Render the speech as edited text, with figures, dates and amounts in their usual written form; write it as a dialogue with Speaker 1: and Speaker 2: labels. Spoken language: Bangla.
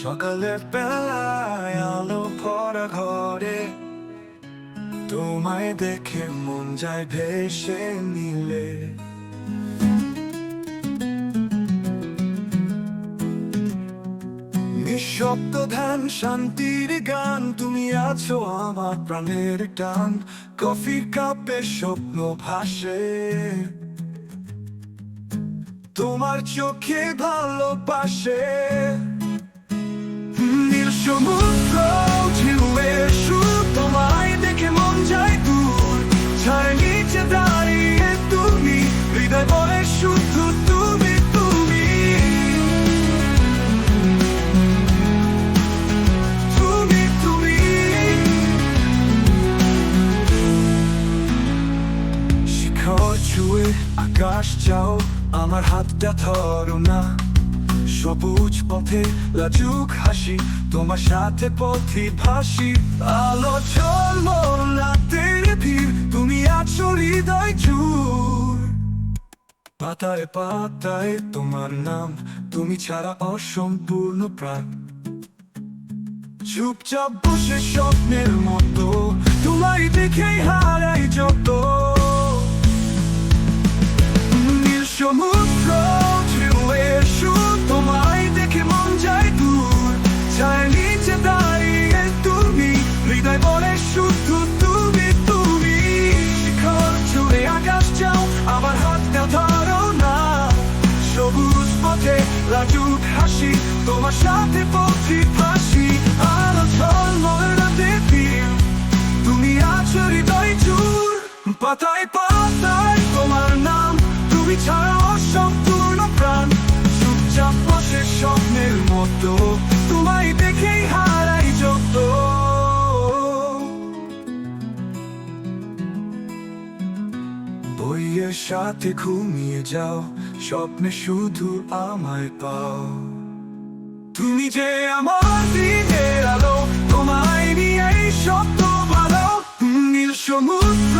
Speaker 1: সকালের বেলায় আলো ভরা ঘরে তোমায় দেখে মন যায় ভেসে নিলে। নিঃশব্দ ধ্যান শান্তির গান, তুমি আছো আমার প্রাণের টান। কফির কাপে স্বপ্ন ভাসে, তোমার চোখে ভালোবাসে। নীল সমুদ্র ঢেউয়ে সুর, তোমায় দেখে মন যায় দূর। ছায় নিচে দাঁড়িয়ে তুমি, হৃদয় বলে শুধু তুমি তুমি। তুমি তুমি শিখর ছুঁয়ে আকাশ যাও, আমার হাতটা ধরো না। সবুজ পথে লাজুক হাসি, তোমার সাথে পথে ভাসি। আলো ঝলমল রাতের ভিড়, তুমি আছো হৃদয় জুড়। পাতায় পাতায় তোমার নাম, তুমি ছাড়া অসম্পূর্ণ প্রাণ। চুপচাপ বসে স্বপ্নের মতো, তোমায় দেখেই হারাই যত। নীল সমুদ্র ঢেউয়ে সুর, তোমায় দেখে মন যায় দূর। ছায় নিচে দাঁড়িয়ে তুমি, হৃদয় বলে শুধু তুমি তুমি। শিখর ছুঁয়ে আকাশ যাও, আমার হাতটা ধরো না। সবুজ পথে লাজুক হাসি, তোমার সাথে পথে ভাসি। আলো ঝলমল রাতের ভিড়, তুমি আছো হৃদয় জুড়। পাতায় পাতায় তোমার নাম, তুমি ছাড়া অসম্পূর্ণ প্রাণ। চুপচাপ বসে স্বপ্নের মতো, তোমায় দেখেই হারাই যত। বইয়ের সাথে ঘুমিয়ে যাও, স্বপ্নে শুধু আমায় পাও। তুমি যে আমার দিনের আলো, তোমায় নিয়ে শব্দ ভালো। নীল সমুদ্র